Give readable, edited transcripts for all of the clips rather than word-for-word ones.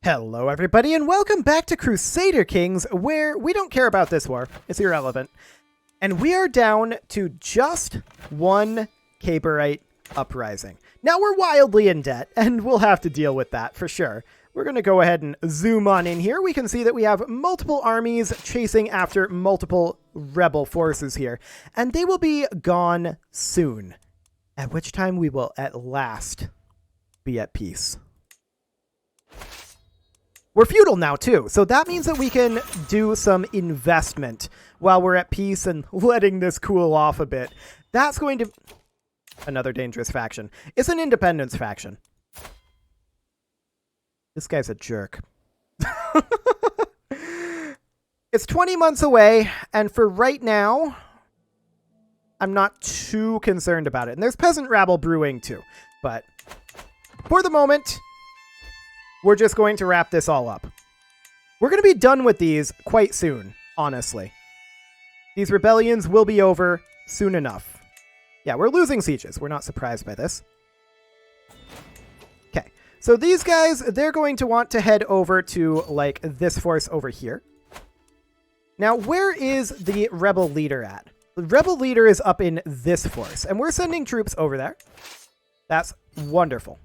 Hello everybody and welcome back to Crusader Kings, where we don't care about this war. It's irrelevant. And we are down to just one Caberite uprising. Now we're wildly in debt, and we'll have to deal with that for sure. We're going to go ahead and zoom on in here. We can see that we have multiple armies chasing after multiple rebel forces here. And they will be gone soon. At which time we will at last be at peace. We're feudal now, too, so that means that we can do some investment while we're at peace and letting this cool off a bit. That's going to... Another dangerous faction. It's an independence faction. This guy's a jerk. It's 20 months away, and for right now, I'm not too concerned about it. And there's peasant rabble brewing, too. But for the moment... we're just going to wrap this all up. We're going to be done with these quite soon, honestly. These rebellions will be over soon enough. Yeah, we're losing sieges. We're not surprised by this. Okay, so these guys, they're going to want to head over to, like, this force over here. Now, where is the rebel leader at? The rebel leader is up in this force, and we're sending troops over there. That's wonderful.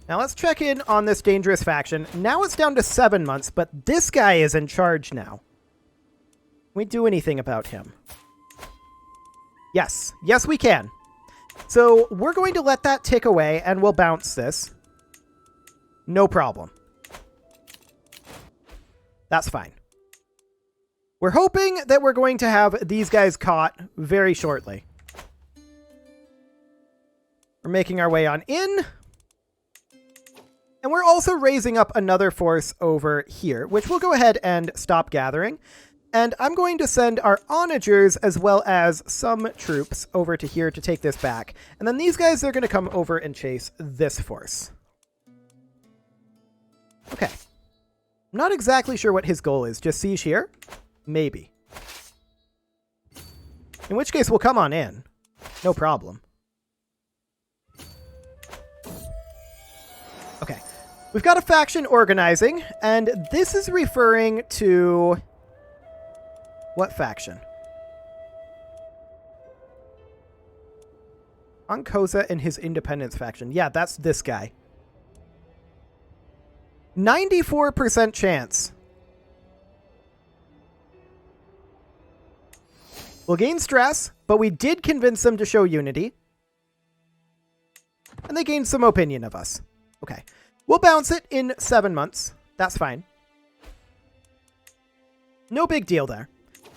Now let's check in on this dangerous faction. Now it's down to 7 months, but this guy is in charge now. Can we do anything about him? Yes. Yes, we can. So we're going to let that tick away, and we'll bounce this. No problem. That's fine. We're hoping that we're going to have these guys caught very shortly. We're making our way on in. And we're also raising up another force over here, which we'll go ahead and stop gathering. And I'm going to send our onagers as well as some troops over to here to take this back. And then these guys are going to come over and chase this force. Okay. I'm not exactly sure what his goal is. Just siege here? Maybe. In which case, we'll come on in. No problem. Okay. We've got a faction organizing, and this is referring to... what faction? Ankoza and his independence faction. Yeah, that's this guy. 94% chance. We'll gain stress, but we did convince them to show unity. And they gained some opinion of us. Okay. We'll bounce it in 7 months. That's fine. No big deal there.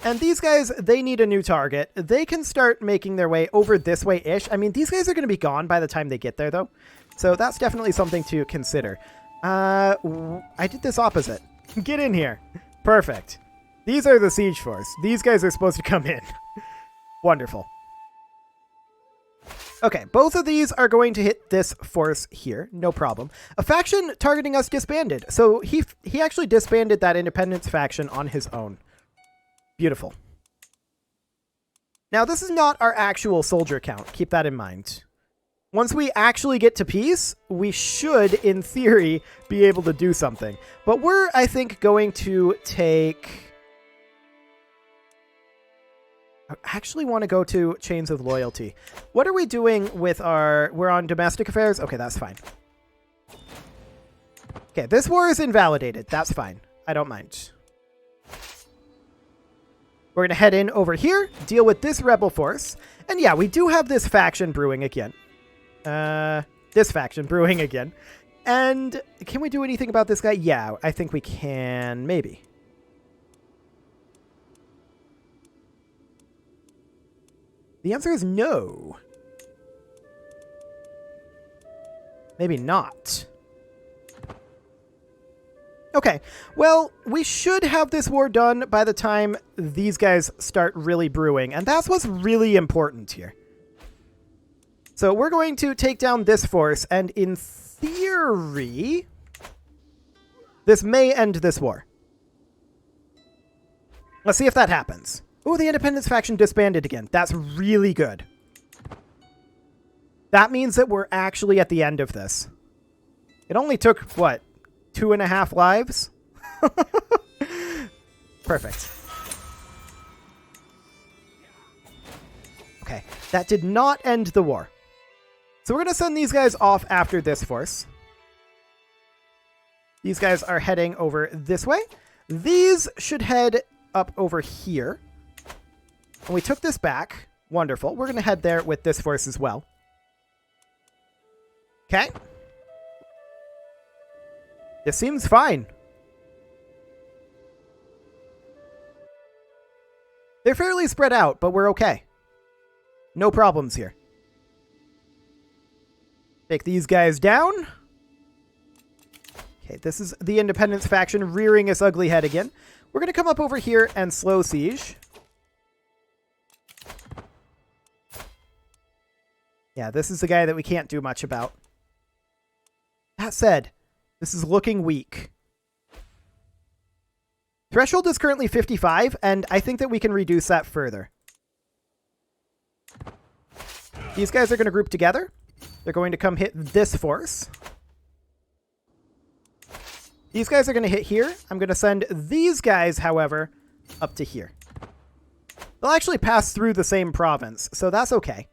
And these guys, they need a new target. They can start making their way over this way-ish. I mean, these guys are going to be gone by the time they get there, though. So that's definitely something to consider. I did this opposite. Get in here. Perfect. These are the siege force. These guys are supposed to come in. Wonderful. Okay, both of these are going to hit this force here. No problem. A faction targeting us disbanded. So he actually disbanded that independence faction on his own. Beautiful. Now, this is not our actual soldier count. Keep that in mind. Once we actually get to peace, we should, in theory, be able to do something. But we're, I think, going to take... I actually want to go to Chains of Loyalty. What are we doing with our... we're on domestic affairs? Okay, that's fine. Okay, this war is invalidated. That's fine. I don't mind. We're going to head in over here, deal with this rebel force. And yeah, we do have this faction brewing again. This faction brewing again. And can we do anything about this guy? Yeah, I think we can. Maybe. The answer is no. Maybe not. Okay, well, we should have this war done by the time these guys start really brewing, and that's what's really important here. So we're going to take down this force, and in theory, this may end this war. Let's see if that happens. Oh, the independence faction disbanded again. That's really good. That means that we're actually at the end of this. It only took, what, 2.5 lives? Perfect. Okay, that did not end the war. So we're going to send these guys off after this force. These guys are heading over this way. These should head up over here. And we took this back. Wonderful. We're going to head there with this force as well. Okay. This seems fine. They're fairly spread out, but we're okay. No problems here. Take these guys down. Okay, this is the Independence faction rearing its ugly head again. We're going to come up over here and slow siege. Yeah, this is the guy that we can't do much about. That said, this is looking weak. Threshold is currently 55, and I think that we can reduce that further. These guys are going to group together. They're going to come hit this force. These guys are going to hit here. I'm going to send these guys, however, up to here. They'll actually pass through the same province, so that's okay.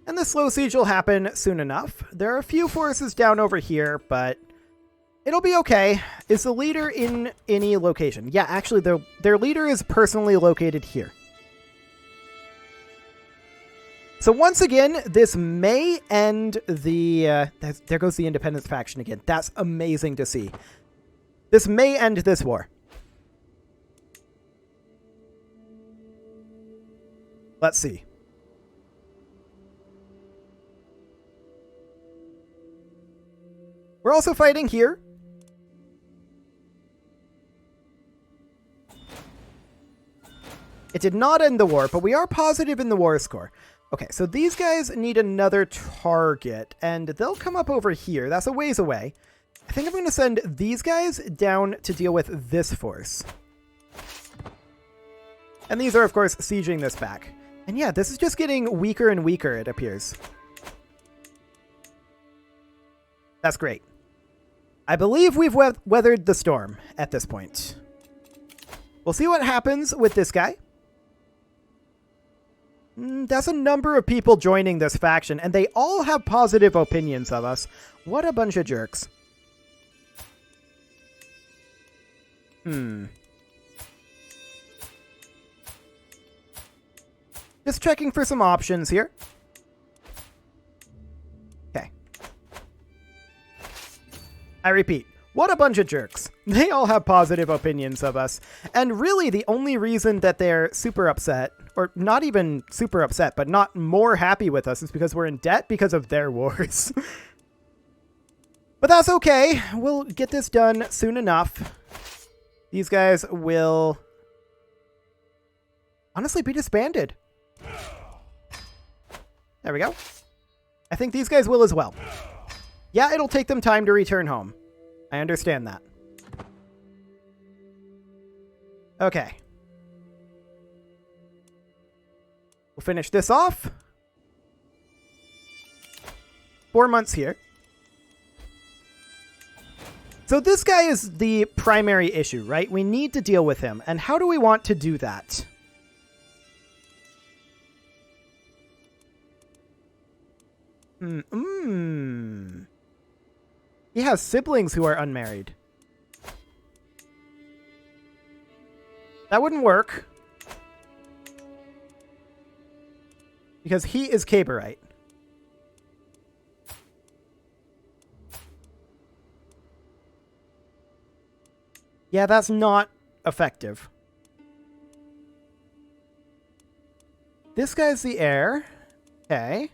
And the slow siege will happen soon enough. There are a few forces down over here, but it'll be okay. Is the leader in any location? Yeah, actually, their leader is personally located here. So once again, this may end the... there goes the Independence faction again. That's amazing to see. This may end this war. Let's see. We're also fighting here. It did not end the war, but we are positive in the war score. Okay, so these guys need another target, and they'll come up over here. That's a ways away. I think I'm going to send these guys down to deal with this force. And these are, of course, sieging this back. And yeah, this is just getting weaker and weaker, it appears. That's great. I believe we've weathered the storm at this point. We'll see what happens with this guy. That's a number of people joining this faction, and they all have positive opinions of us. What a bunch of jerks. Just checking for some options here. Okay. I repeat, what a bunch of jerks. They all have positive opinions of us. And really, the only reason that they're super upset, or not even super upset, but not more happy with us, is because we're in debt because of their wars. But that's okay. We'll get this done soon enough. These guys will honestly be disbanded. There we go. I think these guys will as well. Yeah, it'll take them time to return home. I understand that. Okay. We'll finish this off. 4 months here. So this guy is the primary issue, right? We need to deal with him. And how do we want to do that? He has siblings who are unmarried. That wouldn't work. Because he is Caberite. Yeah, that's not effective. This guy's the heir. Okay.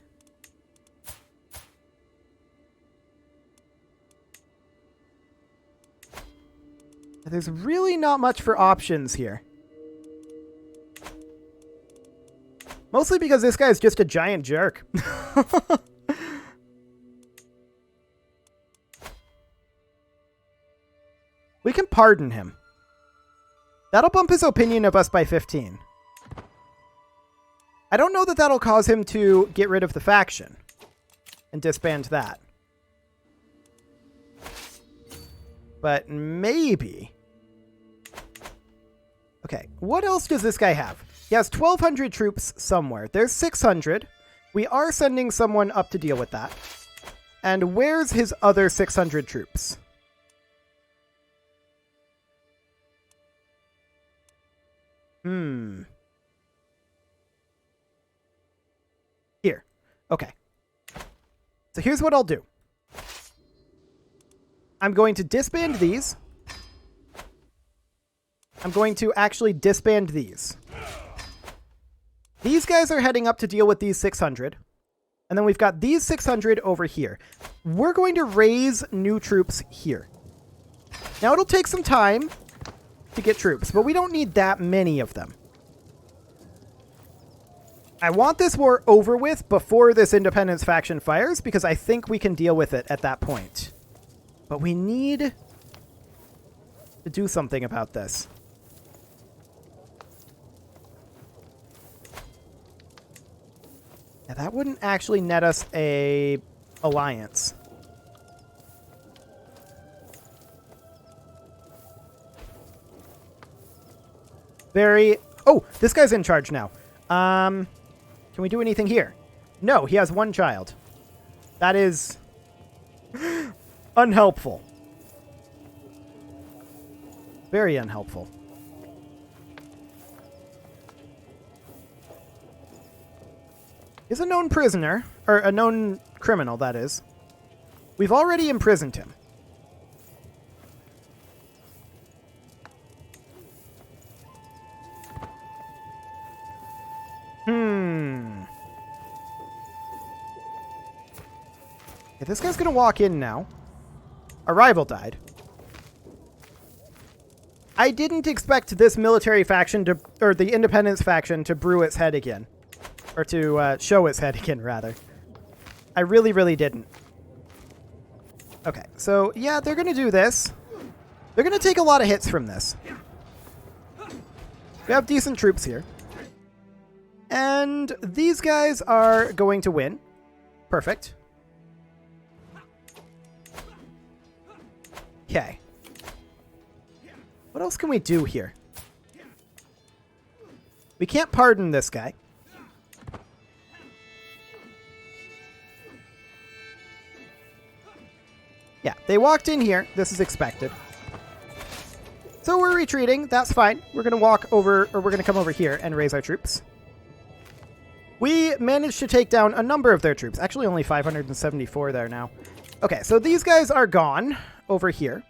There's really not much for options here. Mostly because this guy's just a giant jerk. We can pardon him. That'll bump his opinion of us by 15. I don't know that that'll cause him to get rid of the faction. and disband that. But maybe... Okay, what else does this guy have? He has 1,200 troops somewhere. There's 600. We are sending someone up to deal with that. And where's his other 600 troops? Here. Okay. So here's what I'll do. I'm going to disband these. I'm going to actually disband these. These guys are heading up to deal with these 600. And then we've got these 600 over here. We're going to raise new troops here. Now, it'll take some time to get troops, but we don't need that many of them. I want this war over with before this independence faction fires, because I think we can deal with it at that point. But we need to do something about this. Yeah, that wouldn't actually net us a alliance. Oh, this guy's in charge now. Can we do anything here? No, he has one child. That is unhelpful. Very unhelpful. He's a known prisoner, or a known criminal, that is. We've already imprisoned him. Okay, this guy's gonna walk in now. Our rival died. I didn't expect this military faction to, or the independence faction, to brew its head again. Or to show its head again, rather. I really, really didn't. Okay, so yeah, they're gonna do this. They're gonna take a lot of hits from this. We have decent troops here. And these guys are going to win. Perfect. Okay. What else can we do here? We can't pardon this guy. Yeah, they walked in here. This is expected. So we're retreating. That's fine. We're going to walk over, or we're going to come over here and raise our troops. We managed to take down a number of their troops. Actually, only 574 there now. Okay, so these guys are gone over here.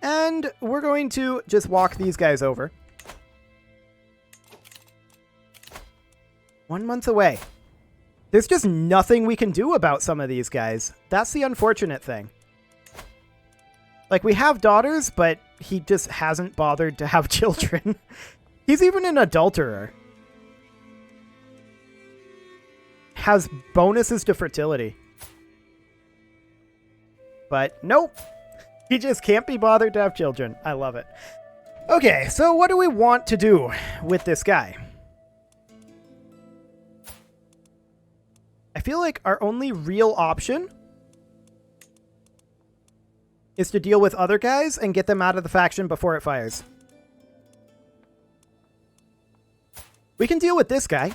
And we're going to just walk these guys over. 1 month away. There's just nothing we can do about some of these guys. That's the unfortunate thing. Like, we have daughters, but he just hasn't bothered to have children. He's even an adulterer. Has bonuses to fertility. But nope. He just can't be bothered to have children. I love it. Okay, so what do we want to do with this guy? I feel like our only real option is to deal with other guys and get them out of the faction before it fires. We can deal with this guy.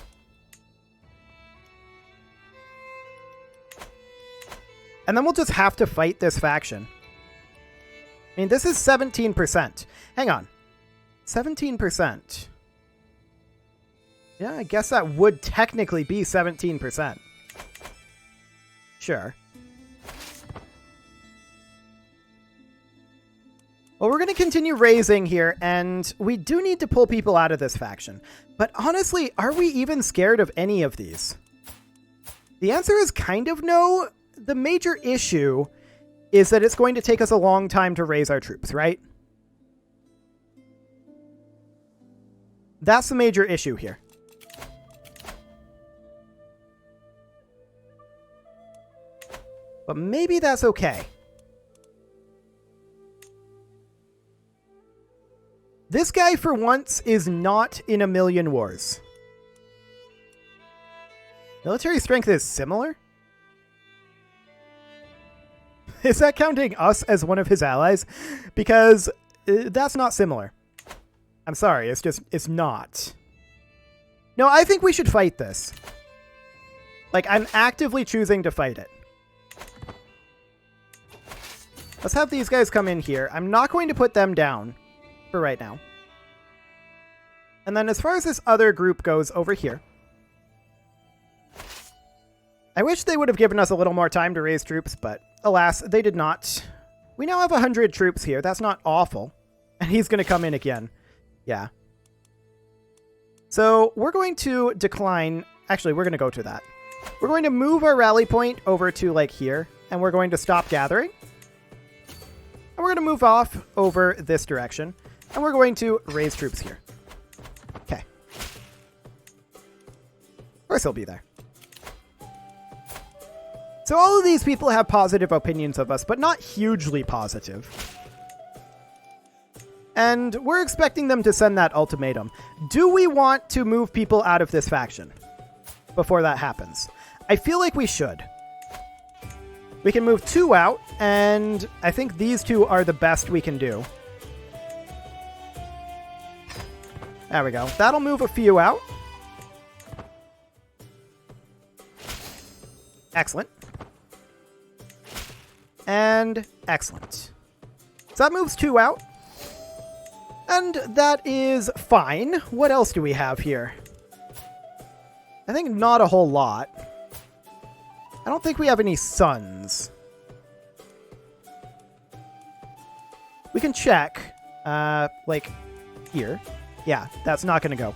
And then we'll just have to fight this faction. I mean, this is 17%. Hang on. 17%. Yeah, I guess that would technically be 17%. Sure. Well, we're going to continue raising here, and we do need to pull people out of this faction. But honestly, are we even scared of any of these? The answer is kind of no. The major issue is that it's going to take us a long time to raise our troops, right? That's the major issue here. But maybe that's okay. This guy, for once, is not in a million wars. Military strength is similar? Is that counting us as one of his allies? Because that's not similar. I'm sorry, it's not. No, I think we should fight this. Like, I'm actively choosing to fight it. Let's have these guys come in here. I'm not going to put them down for right now. And then as far as this other group goes over here, I wish they would have given us a little more time to raise troops, but alas, they did not. We now have 100 troops here. That's not awful. And he's going to come in again. Yeah. So we're going to decline. Actually, we're going to go to that. We're going to move our rally point over to like here, and we're going to stop gathering. And we're going to move off over this direction, and we're going to raise troops here. Okay. Of course he'll be there. So all of these people have positive opinions of us, but not hugely positive. And we're expecting them to send that ultimatum. Do we want to move people out of this faction before that happens? I feel like we should. We can move 2 out, and I think these 2 are the best we can do. There we go. That'll move a few out. Excellent. And excellent. So that moves 2 out. And that is fine. What else do we have here? I think not a whole lot. I don't think we have any sons. We can check, like here. Yeah, that's not going to go.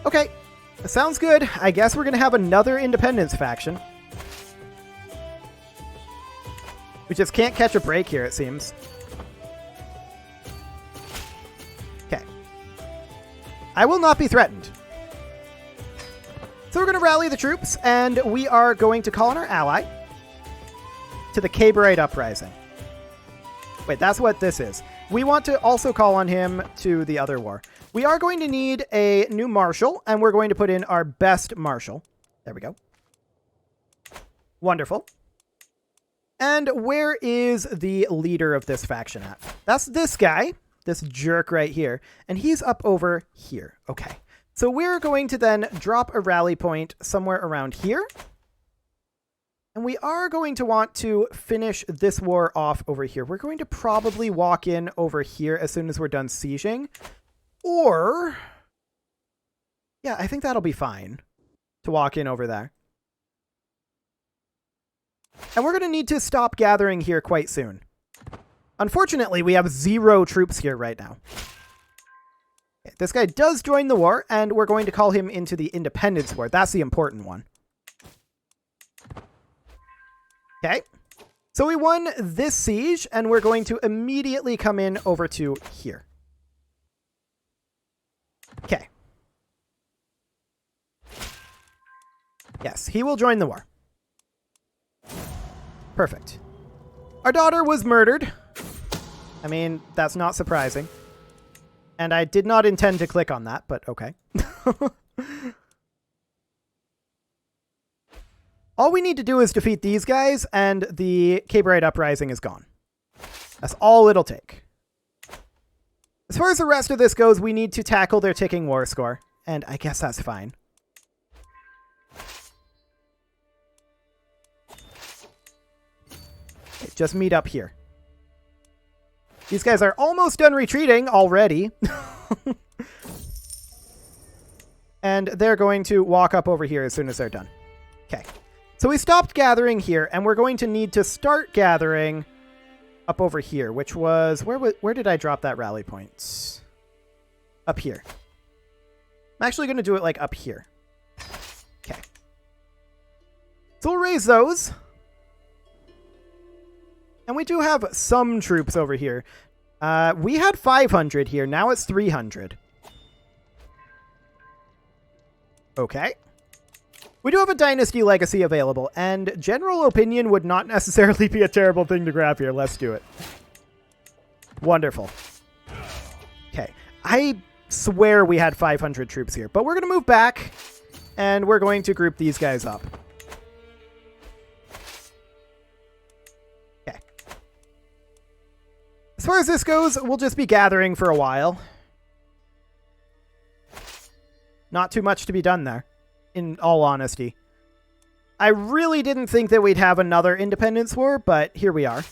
Okay, sounds good. I guess we're going to have another independence faction. We just can't catch a break here, it seems. Okay. I will not be threatened. So we're going to rally the troops, and we are going to call on our ally to the Caberite Uprising. Wait, that's what this is. We want to also call on him to the other war. We are going to need a new marshal, and we're going to put in our best marshal. There we go. Wonderful. And where is the leader of this faction at? That's this guy, this jerk right here, and he's up over here. Okay. So we're going to then drop a rally point somewhere around here. And we are going to want to finish this war off over here. We're going to probably walk in over here as soon as we're done sieging. Or, yeah, I think that'll be fine to walk in over there. And we're going to need to stop gathering here quite soon. Unfortunately, we have 0 troops here right now. Okay, this guy does join the war, and we're going to call him into the Independence War. That's the important one. Okay. So we won this siege, and we're going to immediately come in over to here. Okay. Yes, he will join the war. Perfect. Our daughter was murdered. I mean, that's not surprising. And I did not intend to click on that, but okay. All we need to do is defeat these guys, and the Caberite Uprising is gone. That's all it'll take. As far as the rest of this goes, we need to tackle their ticking war score, and I guess that's fine. Okay, just meet up here. These guys are almost done retreating already. And they're going to walk up over here as soon as they're done. Okay. So we stopped gathering here, and we're going to need to start gathering up over here, which was... Where did I drop that rally point? Up here. I'm actually going to do it, like, up here. Okay. So we'll raise those. And we do have some troops over here. We had 500 here. Now it's 300. Okay. We do have a Dynasty Legacy available, and General Opinion would not necessarily be a terrible thing to grab here. Let's do it. Wonderful. Okay. I swear we had 500 troops here, but we're going to move back, and we're going to group these guys up. Okay. far as this goes, we'll just be gathering for a while. Not too much to be done there, in all honesty. I really didn't think that we'd have another independence war, but here we are.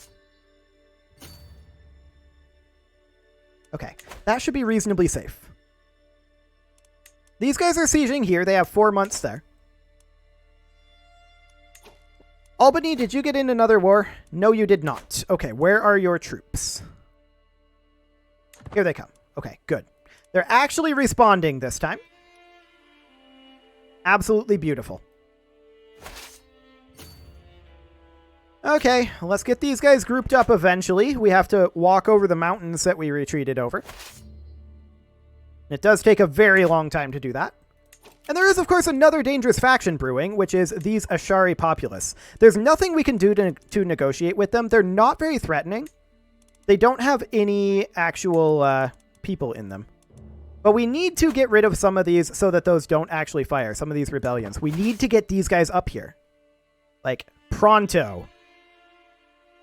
Okay, that should be reasonably safe. These guys are sieging here. They have 4 months there. Albany, did you get in another war? No, you did not. Okay, where are your troops? Here they come. Okay, good. They're actually responding this time. Absolutely beautiful. Okay, let's get these guys grouped up eventually. We have to walk over the mountains that we retreated over. It does take a very long time to do that. And there is, of course, another dangerous faction brewing, which is these Ashari populace. There's nothing we can do to negotiate with them. They're not very threatening. They don't have any actual people in them. But we need to get rid of some of these so that those don't actually fire, some of these rebellions. We need to get these guys up here. Like, pronto.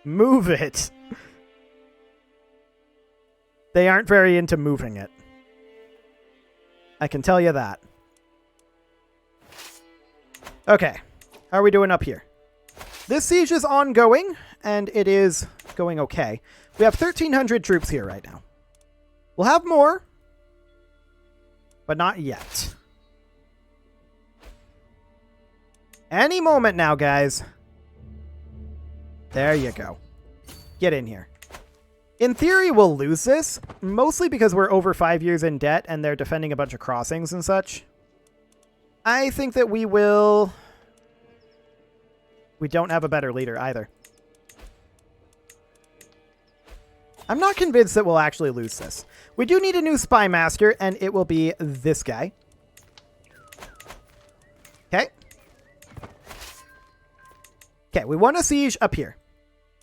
Move it. They aren't very into moving it. I can tell you that. Okay. How are we doing up here? This siege is ongoing, and it is going okay. We have 1,300 troops here right now. We'll have more, but not yet. Any moment now, guys. There you go. Get in here. In theory, we'll lose this, mostly because we're over 5 years in debt and they're defending a bunch of crossings and such. I think that we will... We don't have a better leader either. I'm not convinced that we'll actually lose this. We do need a new spy master, and it will be this guy. Okay. Okay, we want a siege up here.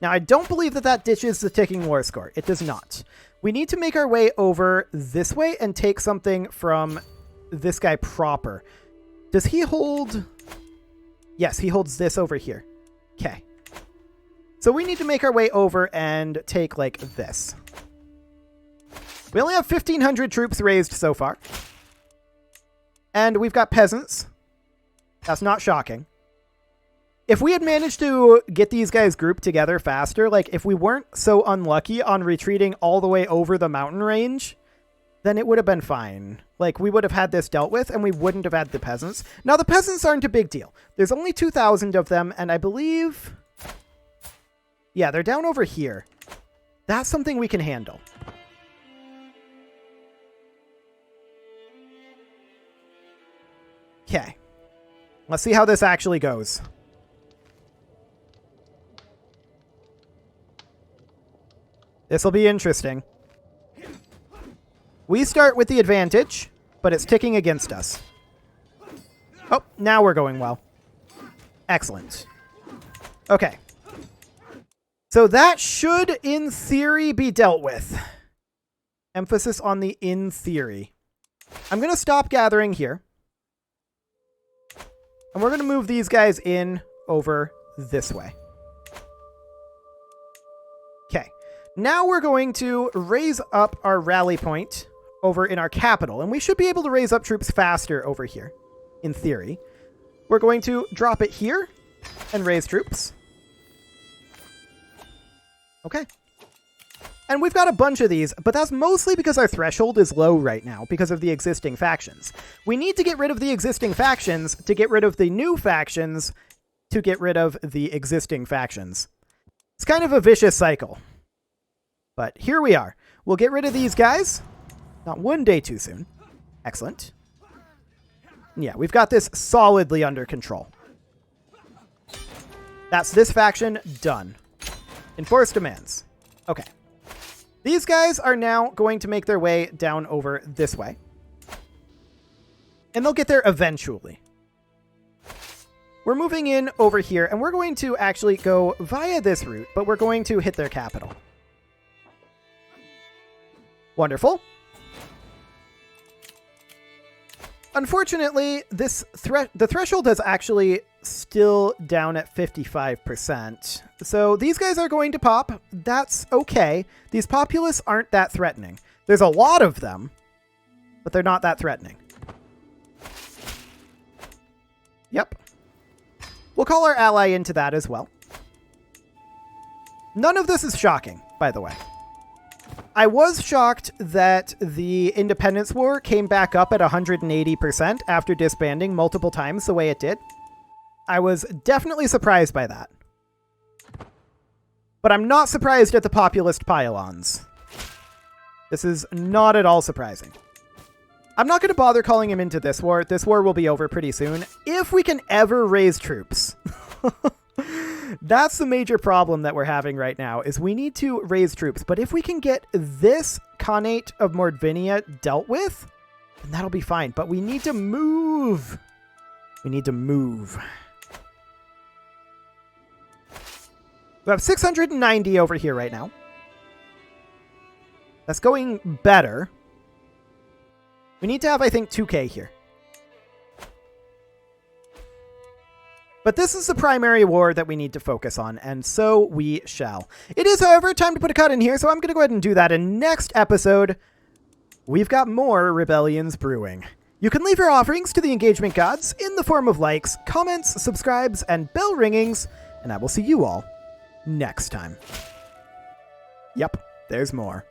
Now, I don't believe that that ditches the ticking war score. It does not. We need to make our way over this way and take something from this guy proper. Does he hold... Yes, he holds this over here. Okay. So we need to make our way over and take, like, this. We only have 1,500 troops raised so far. And we've got peasants. That's not shocking. If we had managed to get these guys grouped together faster, like if we weren't so unlucky on retreating all the way over the mountain range, then it would have been fine. Like, we would have had this dealt with, and we wouldn't have had the peasants. Now, the peasants aren't a big deal. There's only 2,000 of them, and I believe... Yeah, they're down over here. That's something we can handle. Okay. Let's see how this actually goes. This will be interesting. We start with the advantage, but it's ticking against us. Oh, now we're going well. Excellent. Okay. So that should, in theory, be dealt with. Emphasis on the in theory. I'm going to stop gathering here. And we're going to move these guys in over this way. Okay. Now we're going to raise up our rally point over in our capital. And we should be able to raise up troops faster over here, in theory. We're going to drop it here and raise troops. Okay. And we've got a bunch of these, but that's mostly because our threshold is low right now because of the existing factions. We need to get rid of the existing factions to get rid of the new factions to get rid of the existing factions. It's kind of a vicious cycle. But here we are. We'll get rid of these guys. Not one day too soon. Excellent. Yeah, we've got this solidly under control. That's this faction done. Enforce demands. Okay. These guys are now going to make their way down over this way. And they'll get there eventually. We're moving in over here, and we're going to actually go via this route, but we're going to hit their capital. Wonderful. Unfortunately, the threshold has actually still down at 55%. So these guys are going to pop. That's okay. These populace aren't that threatening. There's a lot of them, but they're not that threatening. Yep. We'll call our ally into that as well. None of this is shocking, by the way. I was shocked that the Independence War came back up at 180% after disbanding multiple times the way it did. I was definitely surprised by that. But I'm not surprised at the populist pylons. This is not at all surprising. I'm not going to bother calling him into this war. This war will be over pretty soon. If we can ever raise troops. That's the major problem that we're having right now, is we need to raise troops. But if we can get this Khanate of Mordvinia dealt with, then that'll be fine. But we need to move. We need to move. We have 690 over here right now. That's going better. We need to have, I think, 2K here. But this is the primary war that we need to focus on, and so we shall. It is, however, time to put a cut in here, so I'm going to go ahead and do that. In next episode, we've got more rebellions brewing. You can leave your offerings to the engagement gods in the form of likes, comments, subscribes, and bell ringings, and I will see you all next time. Yep, there's more.